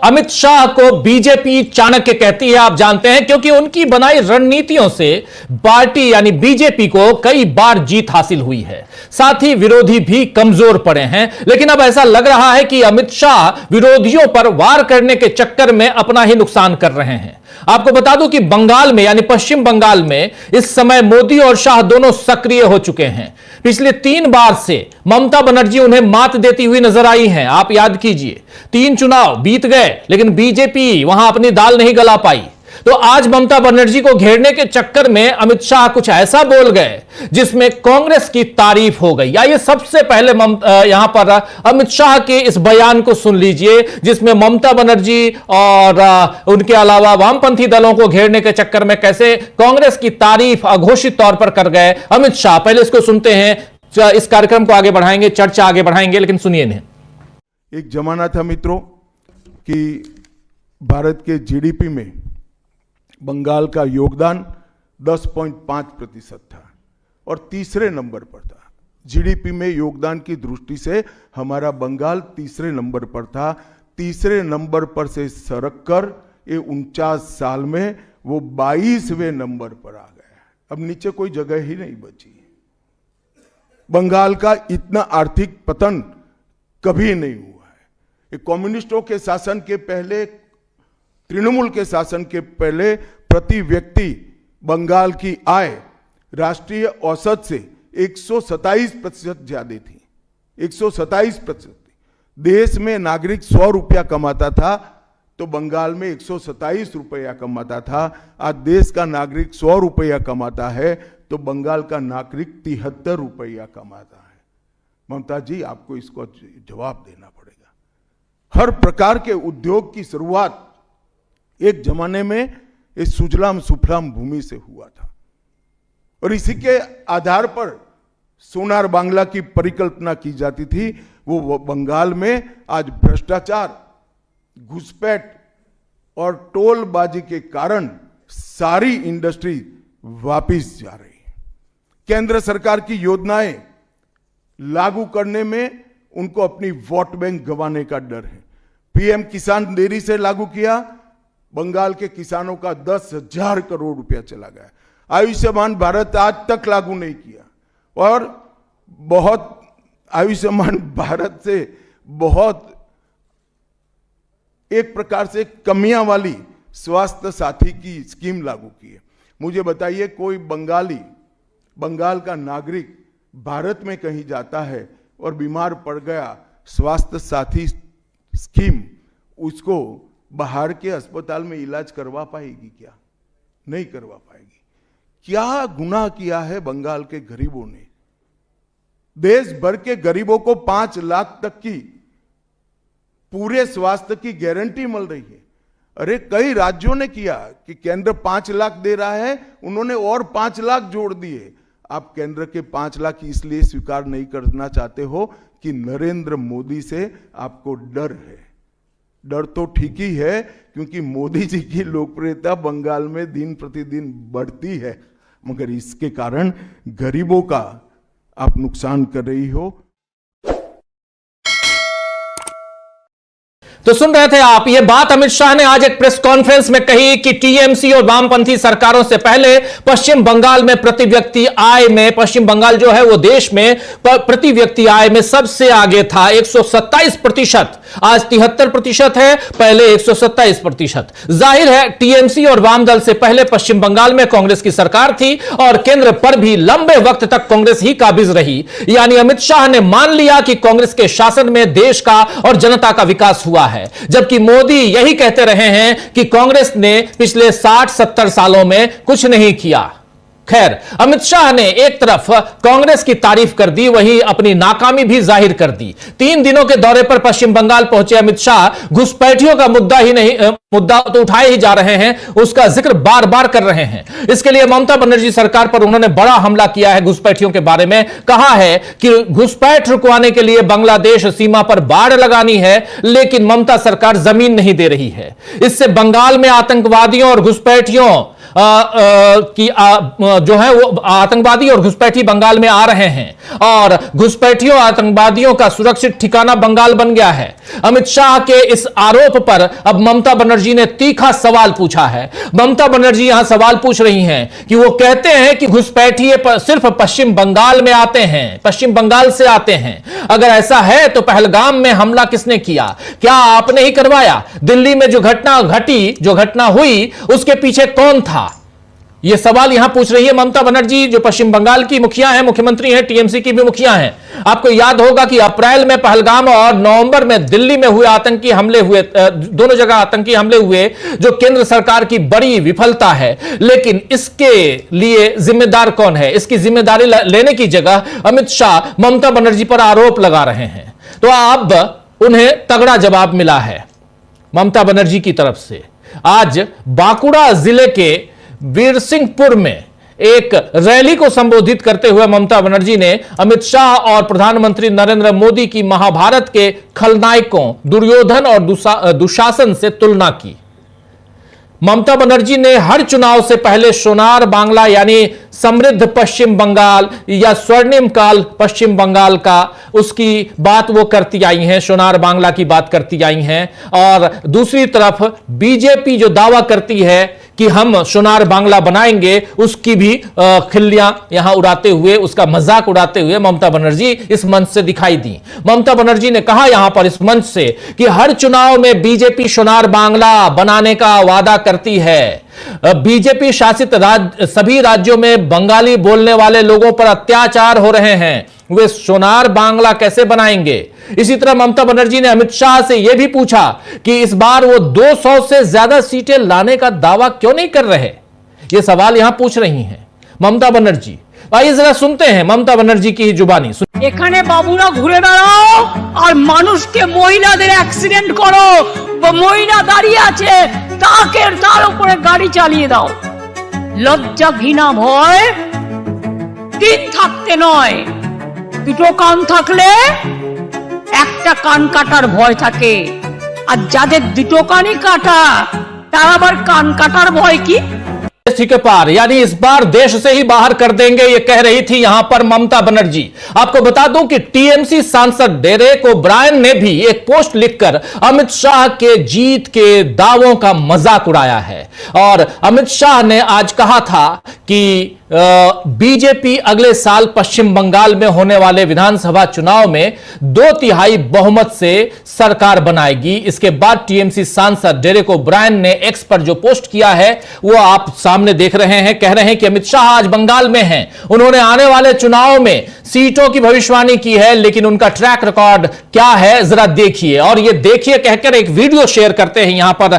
अमित शाह को बीजेपी चाणक्य कहती है, आप जानते हैं, क्योंकि उनकी बनाई रणनीतियों से पार्टी यानी बीजेपी को कई बार जीत हासिल हुई है, साथ ही विरोधी भी कमजोर पड़े हैं। लेकिन अब ऐसा लग रहा है कि अमित शाह विरोधियों पर वार करने के चक्कर में अपना ही नुकसान कर रहे हैं। आपको बता दूं कि बंगाल में यानी पश्चिम बंगाल में इस समय मोदी और शाह दोनों सक्रिय हो चुके हैं। पिछले 3 बार से ममता बनर्जी उन्हें मात देती हुई नजर आई हैं। आप याद कीजिए, 3 चुनाव बीत गए लेकिन बीजेपी वहां अपनी दाल नहीं गला पाई। तो आज ममता बनर्जी को घेरने के चक्कर में अमित शाह कुछ ऐसा बोल गए जिसमें कांग्रेस की तारीफ हो गई। आइए सबसे पहले यहां पर अमित शाह के इस बयान को सुन लीजिए, जिसमें ममता बनर्जी और उनके अलावा वामपंथी दलों को घेरने के चक्कर में कैसे कांग्रेस की तारीफ अघोषित तौर पर कर गए अमित शाह। पहले इसको सुनते हैं, इस कार्यक्रम को आगे बढ़ाएंगे, चर्चा आगे बढ़ाएंगे, लेकिन सुनिए इन्हें। एक जमाना था मित्रों कि भारत के जीडीपी में बंगाल का योगदान 10.5% था और तीसरे नंबर पर था। जीडीपी में योगदान की दृष्टि से हमारा बंगाल तीसरे नंबर पर था। तीसरे नंबर पर से सरक कर ये 49 साल में वो 22वें नंबर पर आ गया। अब नीचे कोई जगह ही नहीं बची। बंगाल का इतना आर्थिक पतन कभी नहीं हुआ है। ये कम्युनिस्टों के शासन के पहले, तृणमूल के शासन के पहले प्रति व्यक्ति बंगाल की आय राष्ट्रीय औसत से 127% ज्यादा थी। 127%। देश में नागरिक 100 रुपया कमाता था तो बंगाल में 127 रुपया कमाता था। आज देश का नागरिक 100 रुपया कमाता है तो बंगाल का नागरिक 73 रुपया कमाता है। ममता जी, आपको इसको जवाब देना पड़ेगा। हर प्रकार के उद्योग की शुरुआत एक जमाने में इस सुजलाम सुफलाम भूमि से हुआ था और इसी के आधार पर सोनार बांग्ला की परिकल्पना की जाती थी। वो बंगाल में आज भ्रष्टाचार, घुसपैठ और टोलबाजी के कारण सारी इंडस्ट्री वापिस जा रही है। केंद्र सरकार की योजनाएं लागू करने में उनको अपनी वोट बैंक गंवाने का डर है। पीएम किसान देरी से लागू किया, बंगाल के किसानों का 10,000 करोड़ रुपया चला गया। आयुष्मान भारत आज तक लागू नहीं किया और बहुत आयुष्मान भारत से बहुत एक प्रकार से कमियां वाली स्वास्थ्य साथी की स्कीम लागू की है। मुझे बताइए, कोई बंगाल का नागरिक भारत में कहीं जाता है और बीमार पड़ गया, स्वास्थ्य साथी स्कीम उसको बाहर के अस्पताल में इलाज करवा पाएगी क्या? नहीं करवा पाएगी। क्या गुनाह किया है बंगाल के गरीबों ने? देश भर के गरीबों को 5 लाख तक की पूरे स्वास्थ्य की गारंटी मिल रही है। अरे कई राज्यों ने किया कि केंद्र 5 लाख दे रहा है, उन्होंने और 5 लाख जोड़ दिए। आप केंद्र के 5 लाख इसलिए स्वीकार नहीं करना चाहते हो कि नरेंद्र मोदी से आपको डर है। डर तो ठीक ही है, क्योंकि मोदी जी की लोकप्रियता बंगाल में दिन प्रतिदिन बढ़ती है, मगर इसके कारण गरीबों का आप नुकसान कर रही हो। तो सुन रहे थे आप, ये बात अमित शाह ने आज एक प्रेस कॉन्फ्रेंस में कही कि टीएमसी और वामपंथी सरकारों से पहले पश्चिम बंगाल में प्रति व्यक्ति आय में, पश्चिम बंगाल जो है वो देश में प्रति व्यक्ति आय में सबसे आगे था। 127%, आज 73% है, पहले 127%। जाहिर है टीएमसी और वाम दल से पहले पश्चिम बंगाल में कांग्रेस की सरकार थी और केंद्र पर भी लंबे वक्त तक कांग्रेस ही काबिज रही। यानी अमित शाह ने मान लिया कि कांग्रेस के शासन में देश का और जनता का विकास हुआ है, जबकि मोदी यही कहते रहे हैं कि कांग्रेस ने पिछले 60-70 सालों में कुछ नहीं किया। खैर, अमित शाह ने एक तरफ कांग्रेस की तारीफ कर दी, वहीं अपनी नाकामी भी जाहिर कर दी। 3 दिनों के दौरे पर पश्चिम बंगाल पहुंचे अमित शाह घुसपैठियों का मुद्दा तो उठाए ही जा रहे हैं, उसका जिक्र बार बार कर रहे हैं। इसके लिए ममता बनर्जी सरकार पर उन्होंने बड़ा हमला किया है। घुसपैठियों के बारे में कहा है कि घुसपैठ रुकवाने के लिए बांग्लादेश सीमा पर बाड़ लगानी है, लेकिन ममता सरकार जमीन नहीं दे रही है। इससे बंगाल में आतंकवादियों और घुसपैठियों जो है वो आतंकवादी और घुसपैठी बंगाल में आ रहे हैं और घुसपैठियों आतंकवादियों का सुरक्षित ठिकाना बंगाल बन गया है। अमित शाह के इस आरोप पर अब ममता बनर्जी ने तीखा सवाल पूछा है। ममता बनर्जी यहां सवाल पूछ रही हैं कि वो कहते हैं कि घुसपैठिए सिर्फ पश्चिम बंगाल में आते हैं, पश्चिम बंगाल से आते हैं। अगर ऐसा है तो पहलगाम में हमला किसने किया? क्या आपने ही करवाया? दिल्ली में जो घटना हुई उसके पीछे कौन था? यह सवाल यहां पूछ रही है ममता बनर्जी, जो पश्चिम बंगाल की मुखिया है, मुख्यमंत्री है, टीएमसी की भी मुखिया है। आपको याद होगा कि अप्रैल में पहलगाम और नवंबर में दिल्ली में हुए आतंकी हमले हुए, दोनों जगह आतंकी हमले हुए, जो केंद्र सरकार की बड़ी विफलता है। लेकिन इसके लिए जिम्मेदार कौन है? इसकी जिम्मेदारी लेने की जगह अमित शाह ममता बनर्जी पर आरोप लगा रहे हैं। तो अब उन्हें तगड़ा जवाब मिला है ममता बनर्जी की तरफ से। आज बांकुड़ा जिले के वीरसिंहपुर में एक रैली को संबोधित करते हुए ममता बनर्जी ने अमित शाह और प्रधानमंत्री नरेंद्र मोदी की महाभारत के खलनायकों दुर्योधन और दुशासन से तुलना की। ममता बनर्जी ने हर चुनाव से पहले सोनार बांग्ला यानी समृद्ध पश्चिम बंगाल या स्वर्णिम काल पश्चिम बंगाल का, उसकी बात वो करती आई हैं, सोनार बांग्ला की बात करती आई हैं। और दूसरी तरफ बीजेपी जो दावा करती है कि हम सोनार बांग्ला बनाएंगे, उसकी भी खिल्लियां यहां उड़ाते हुए, उसका मजाक उड़ाते हुए ममता बनर्जी इस मंच से दिखाई दी। ममता बनर्जी ने कहा यहां पर इस मंच से कि हर चुनाव में बीजेपी सोनार बांग्ला बनाने का वादा करती है। बीजेपी शासित सभी राज्यों में बंगाली बोलने वाले लोगों पर अत्याचार हो रहे हैं, वे सोनार बांग्ला कैसे बनाएंगे? इसी तरह ममता बनर्जी ने अमित शाह से यह भी पूछा कि इस बार वो 200 से ज्यादा सीटें लाने का दावा क्यों नहीं कर रहे। ये सवाल यहां पूछ रही हैं ममता बनर्जी। आइए जरा सुनते हैं ममता बनर्जी की जुबानी। এখানে বাবুরা ঘুরে বেড়াও আর মানুষকে মহিলাদের অ্যাক্সিডেন্ট করো, মহিলা দাঁড়িয়ে আছে তার উপরে গাড়ি চালিয়ে দাও। লজ্জা ঘৃণা ভয় তিন থাকতে নয়, দুটো কান থাকলে একটা কান কাটার ভয় থাকে, আর যাদের দুটো কানই কাটা তার আবার কান কাটার ভয় কি? के पार, यानी इस बार देश से ही बाहर कर देंगे, ये कह रही थी यहां पर ममता बनर्जी। आपको बता दूं कि टीएमसी सांसद डेरेक ओब्रायन ने भी एक पोस्ट लिखकर अमित शाह के जीत के दावों का मजाक उड़ाया है। और अमित शाह ने आज कहा था कि बीजेपी अगले साल पश्चिम बंगाल में होने वाले विधानसभा चुनाव में 2/3 बहुमत से सरकार बनाएगी। इसके बाद टीएमसी सांसद डेरेक ओब्रायन ने एक्स पर जो पोस्ट किया है वो आप सामने देख रहे हैं। कह रहे हैं कि अमित शाह आज बंगाल में हैं, उन्होंने आने वाले चुनाव में सीटों की भविष्यवाणी की है, लेकिन उनका ट्रैक रिकॉर्ड क्या है जरा देखिए। और ये देखिए कहकर एक वीडियो शेयर करते हैं यहां पर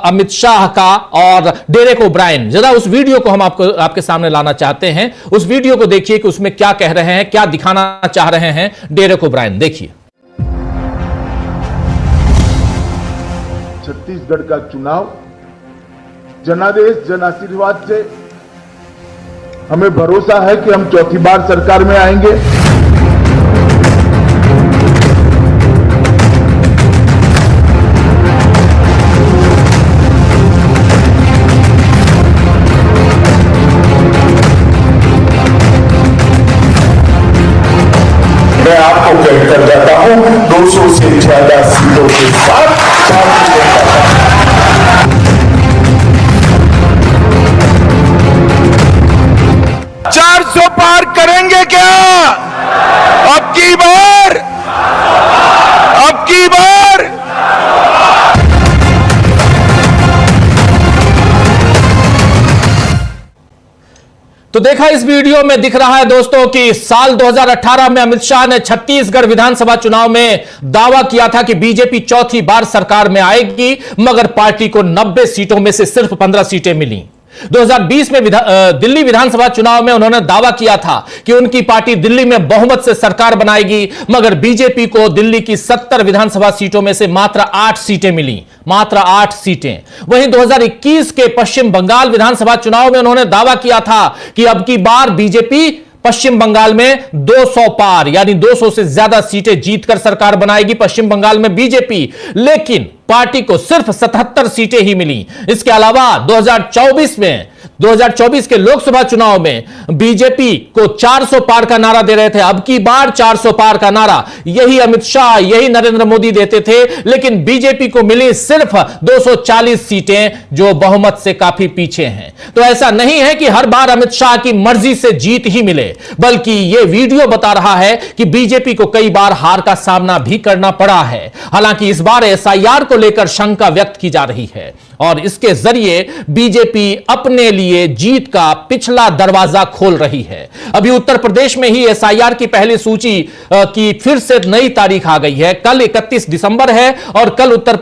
अमित शाह का और डेरेक ओब्रायन। जरा उस वीडियो को हम आपके सामने लाना चाहते हैं। उस वीडियो को देखिए कि उसमें क्या कह रहे हैं, क्या दिखाना चाह रहे हैं डेरेक ओब्रायन। देखिए। छत्तीसगढ़ का चुनाव जनादेश जन आशीर्वाद से हमें भरोसा है कि हम चौथी बार सरकार में आएंगे। मैं आपको कहकर जाता हूं 200 से ज्यादा सीटों के साथ 400 पार करेंगे क्या? अब की बार तो देखा इस वीडियो में दिख रहा है दोस्तों कि साल 2018 में अमित शाह ने छत्तीसगढ़ विधानसभा चुनाव में दावा किया था कि बीजेपी चौथी बार सरकार में आएगी, मगर पार्टी को 90 सीटों में से सिर्फ 15 सीटें मिली। 2020 में दिल्ली विधानसभा चुनाव में उन्होंने दावा किया था कि उनकी पार्टी दिल्ली में बहुमत से सरकार बनाएगी, मगर बीजेपी को दिल्ली की 70 विधानसभा सीटों में से मात्र 8 सीटें मिली, मात्र 8 सीटें। वहीं 2021 के पश्चिम बंगाल विधानसभा चुनाव में उन्होंने दावा किया था कि अब की बार बीजेपी पश्चिम बंगाल में 200 पार यानी 200 से ज्यादा सीटें जीतकर सरकार बनाएगी पश्चिम बंगाल में बीजेपी, लेकिन पार्टी को सिर्फ 77 सीटें ही मिली। इसके अलावा 2024 में 2024 के लोकसभा चुनाव में बीजेपी को 400 पार का नारा दे रहे थे। अब की बार 400 पार का नारा यही अमित शाह, यही नरेंद्र मोदी देते थे, लेकिन बीजेपी को मिली सिर्फ 240 सीटें, जो बहुमत से काफी पीछे हैं। तो ऐसा नहीं है कि हर बार अमित शाह की मर्जी से जीत ही मिले, बल्कि यह वीडियो बता रहा है कि बीजेपी को कई बार हार का सामना भी करना पड़ा है। हालांकि इस बार एसआईआर को लेकर शंका व्यक्त की जा रही है और इसके जरिए बीजेपी अपने लिए जीत का पिछला दरवाजा खोल रही है। अभी उत्तर प्रदेश में ही एसआईआर की पहली सूची की फिर से नई तारीख आ गई है। कल 31 दिसंबर है और कल उत्तर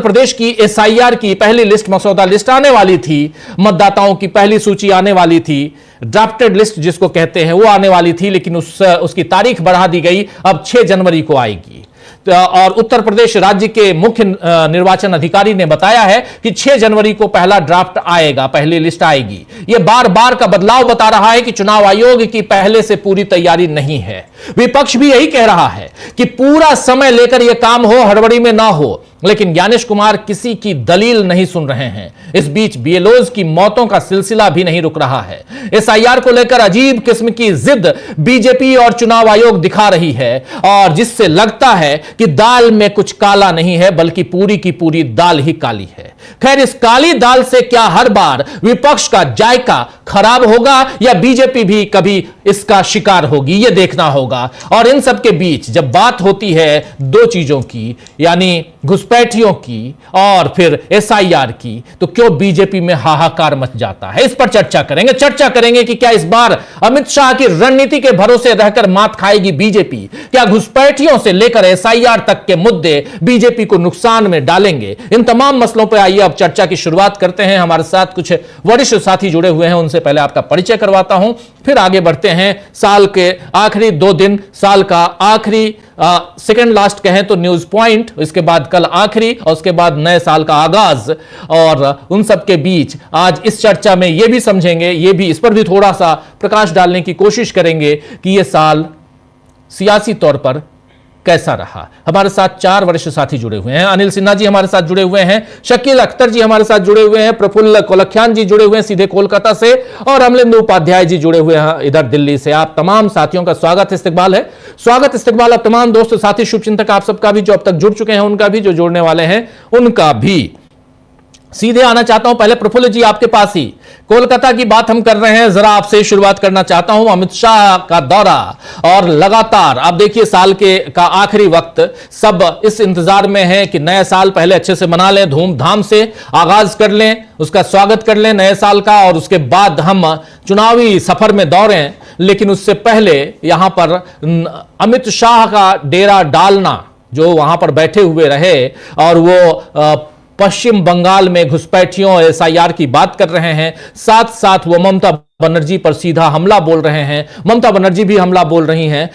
प्रदेश की एसआईआर की पहली लिस्ट, मसौदा लिस्ट आने वाली थी। मतदाताओं की पहली सूची आने वाली थी, ड्राफ्टेड लिस्ट जिसको कहते हैं, वो आने वाली थी, लेकिन उसकी तारीख बढ़ा दी गई, अब 6 जनवरी को आएगी। और उत्तर प्रदेश राज्य के मुख्य निर्वाचन अधिकारी ने बताया है कि 6 जनवरी को पहला ड्राफ्ट आएगा, पहली लिस्ट आएगी। यह बार बार का बदलाव बता रहा है कि चुनाव आयोग की पहले से पूरी तैयारी नहीं है। विपक्ष भी यही कह रहा है कि पूरा समय लेकर यह काम हो, हड़बड़ी में ना हो, लेकिन ज्ञानेश कुमार किसी की दलील नहीं सुन रहे हैं। इस बीच बीएलओज की मौतों का सिलसिला भी नहीं रुक रहा है। एसआईआर को लेकर अजीब किस्म की जिद बीजेपी और चुनाव आयोग दिखा रही है, और जिससे लगता है कि दाल में कुछ काला नहीं है, बल्कि पूरी की पूरी दाल ही काली है। खैर, इस काली दाल से क्या हर बार विपक्ष का जायका खराब होगा या बीजेपी भी कभी इसका शिकार होगी, यह देखना होगा। और इन सब के बीच जब बात होती है दो चीजों की, यानी घुसपैठियों की और फिर एसआईआर की, तो क्यों बीजेपी में हाहाकार मच जाता है? इस पर चर्चा करेंगे कि क्या इस बार अमित शाह की रणनीति के भरोसे रहकर मात खाएगी बीजेपी? क्या घुसपैठियों से लेकर एसआईआर तक के मुद्दे बीजेपी को नुकसान में डालेंगे? इन तमाम मसलों पर आइए अब चर्चा की शुरुआत करते हैं। हमारे साथ कुछ वरिष्ठ साथी जुड़े हुए हैं, उनसे पहले आपका परिचय करवाता हूं, फिर आगे बढ़ते हैं। साल के आखिरी 2 दिन, साल का आखिरी सेकेंड लास्ट कहें तो न्यूज पॉइंट, इसके बाद कल आखिरी और उसके बाद नए साल का आगाज, और उन सब के बीच आज इस चर्चा में यह भी समझेंगे, ये भी इस पर भी थोड़ा सा प्रकाश डालने की कोशिश करेंगे कि यह साल सियासी तौर पर कैसा रहा। हमारे साथ 4 वरिष्ठ साथी जुड़े हुए हैं। अनिल सिन्हा जी हमारे साथ जुड़े हुए हैं, शकील अख्तर जी हमारे साथ जुड़े हुए हैं, प्रफुल्ल कोलख्यान जी जुड़े हुए हैं सीधे कोलकाता से, और अमलेंदु उपाध्याय जी जुड़े हुए हैं इधर दिल्ली से। आप तमाम साथियों का स्वागत इस्तकबाल है। आप तमाम दोस्त साथी शुभचिंतक आप सबका भी, जो अब तक जुड़ चुके हैं उनका भी, जो जुड़ने वाले हैं उनका भी। सीधे आना चाहता हूं पहले प्रफुल्ल जी आपके पास ही, कोलकाता की बात हम कर रहे हैं, जरा आपसे शुरुआत करना चाहता हूं। अमित शाह का दौरा और लगातार आप देखिए साल का आखिरी वक्त, सब इस इंतजार में है कि नया साल पहले अच्छे से मना लें, धूमधाम से आगाज कर लें, उसका स्वागत कर लें नए साल का, और उसके बाद हम चुनावी सफर में दौड़ें। लेकिन उससे पहले यहां पर अमित शाह का डेरा डालना, जो वहां पर बैठे हुए रहे और वो पश्चिम बंगाल में घुसपैठियों और एसआईआर की बात कर रहे हैं, साथ साथ वो ममता बनर्जी पर सीधा हमला बोल रहे हैं, ममता बनर्जी भी हमला बोल रही हैं